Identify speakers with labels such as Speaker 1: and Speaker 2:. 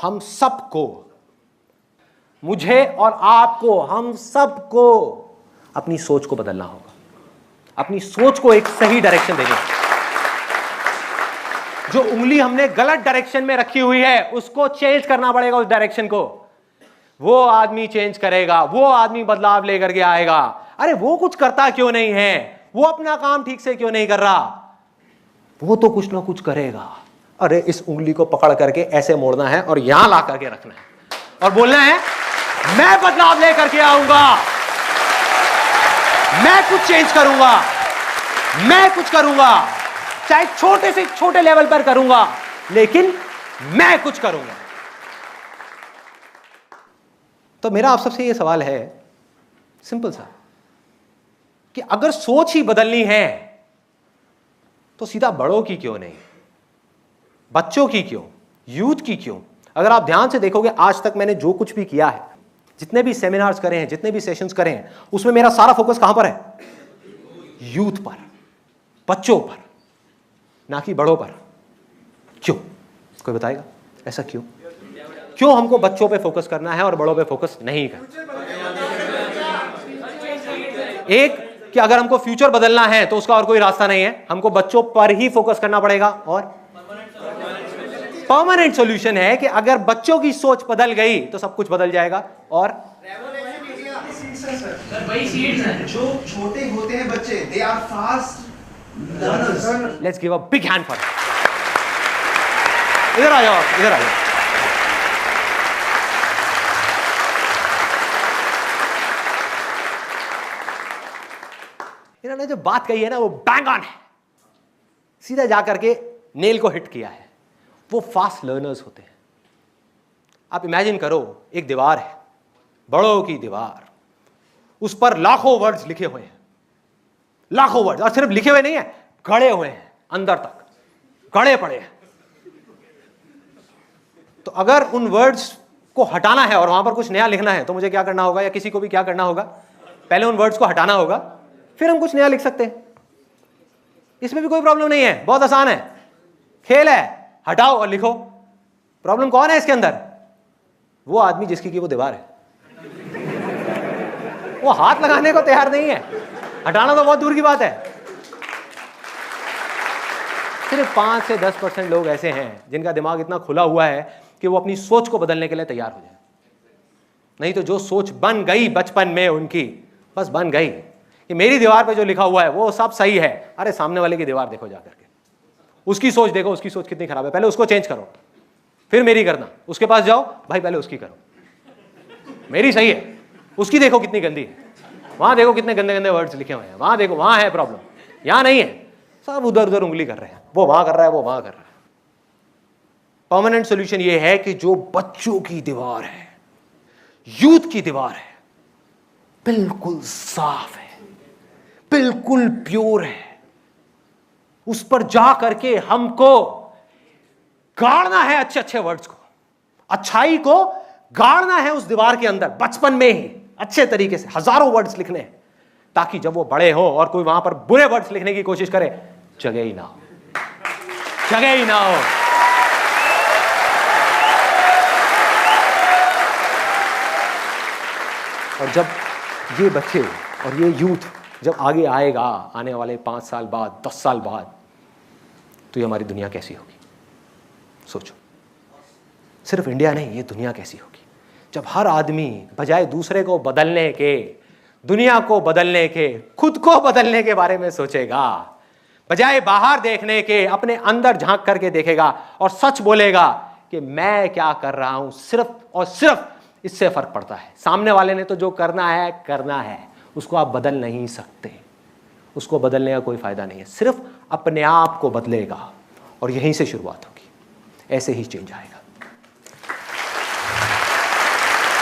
Speaker 1: हम सबको, मुझे और आपको, हम सबको अपनी सोच को बदलना होगा, अपनी सोच को एक सही डायरेक्शन देनी होगी। जो उंगली हमने गलत डायरेक्शन में रखी हुई है उसको चेंज करना पड़ेगा, उस डायरेक्शन को। वो आदमी चेंज करेगा, वो आदमी बदलाव लेकर के आएगा। अरे वो कुछ करता क्यों नहीं है, वो अपना काम ठीक से क्यों नहीं कर रहा, वो तो कुछ ना कुछ करेगा। अरे इस उंगली को पकड़ करके ऐसे मोड़ना है और यहां ला करके रखना है और बोलना है मैं बदलाव लेकर के आऊंगा, मैं कुछ चेंज करूंगा, मैं कुछ करूंगा, चाहे छोटे से छोटे लेवल पर करूंगा, लेकिन मैं कुछ करूंगा। तो मेरा आप सबसे यह सवाल है, सिंपल सा, कि अगर सोच ही बदलनी है तो सीधा बड़ों की क्यों नहीं, बच्चों की क्यों, यूथ की क्यों? अगर आप ध्यान से देखोगे, आज तक मैंने जो कुछ भी किया है, जितने भी सेमिनार्स करे हैं, जितने भी सेशंस करे हैं, उसमें मेरा सारा फोकस कहां पर है? यूथ पर, बच्चों पर, ना कि बड़ों पर। क्यों? कोई बताएगा ऐसा क्यों? क्यों हमको बच्चों पे फोकस करना है और बड़ों पे फोकस नहीं करना? एक कि अगर हमको फ्यूचर बदलना है तो उसका और कोई रास्ता नहीं है, हमको बच्चों पर ही फोकस करना पड़ेगा। और परमानेंट सॉल्यूशन है कि अगर बच्चों की सोच बदल गई तो सब कुछ बदल जाएगा। और
Speaker 2: वही सीड्स हैं जो छोटे होते हैं बच्चे, they are fast learners.
Speaker 1: Let's give a big hand for, इधर आ जाओ, इधर आ जाओ। इन्होंने जो बात कही है ना वो बैंग ऑन है, सीधा जाकर के नेल को हिट किया है। वो फास्ट लर्नर्स होते हैं। आप इमेजिन करो, एक दीवार है, बड़ों की दीवार, उस पर लाखों वर्ड्स लिखे हुए हैं, लाखों वर्ड्स, और सिर्फ लिखे हुए नहीं है, गड़े हुए हैं, अंदर तक गड़े पड़े हैं। तो अगर उन वर्ड्स को हटाना है और वहां पर कुछ नया लिखना है तो मुझे क्या करना होगा, या किसी को भी क्या करना होगा? पहले उन वर्ड्स को हटाना होगा, फिर हम कुछ नया लिख सकते हैं। इसमें भी कोई प्रॉब्लम नहीं है, बहुत आसान है, खेल है, हटाओ और लिखो। प्रॉब्लम कौन है इसके अंदर? वो आदमी जिसकी की वो दीवार है, वो हाथ लगाने को तैयार नहीं है, हटाना तो बहुत दूर की बात है। सिर्फ 5 से 10% लोग ऐसे हैं जिनका दिमाग इतना खुला हुआ है कि वो अपनी सोच को बदलने के लिए तैयार हो जाए। नहीं तो जो सोच बन गई बचपन में उनकी, बस बन गई कि मेरी दीवार पे जो लिखा हुआ है वो सब सही है। अरे सामने वाले की दीवार देखो जाकर के, उसकी सोच देखो, उसकी सोच कितनी खराब है, पहले उसको चेंज करो, फिर मेरी करना। उसके पास जाओ, भाई पहले उसकी करो, मेरी सही है, उसकी देखो कितनी गंदी है, वहां देखो कितने गंदे गंदे वर्ड्स लिखे हुए हैं, वहां देखो, वहां है प्रॉब्लम, यहां नहीं है। सब उधर उधर उंगली कर रहे हैं, वो वहां कर रहा है, वो वहां कर रहा है। परमानेंट सॉल्यूशन ये है कि जो बच्चों की दीवार है, यूथ की दीवार है, बिल्कुल साफ है, बिल्कुल प्योर है, उस पर जा करके हमको गाड़ना है अच्छे अच्छे वर्ड्स को, अच्छाई को गाड़ना है उस दीवार के अंदर बचपन में ही अच्छे तरीके से, हजारों वर्ड्स लिखने हैं, ताकि जब वो बड़े हो और कोई वहां पर बुरे वर्ड्स लिखने की कोशिश करे, जगह ही ना हो, जगह ही ना हो। और जब ये बच्चे और ये यूथ जब आगे आएगा, आने वाले 5 साल बाद, 10 साल बाद, तो ये हमारी दुनिया कैसी होगी? सोचो, सिर्फ इंडिया नहीं, ये दुनिया कैसी होगी जब हर आदमी बजाय दूसरे को बदलने के, दुनिया को बदलने के, खुद को बदलने के बारे में सोचेगा, बजाय बाहर देखने के अपने अंदर झांक करके देखेगा और सच बोलेगा कि मैं क्या कर रहा हूं, सिर्फ और सिर्फ इससे फर्क पड़ता है। सामने वाले ने तो जो करना है, उसको आप बदल नहीं सकते, उसको बदलने का कोई फायदा नहीं है, सिर्फ अपने आप को बदलेगा और यहीं से शुरुआत होगी, ऐसे ही चेंज आएगा।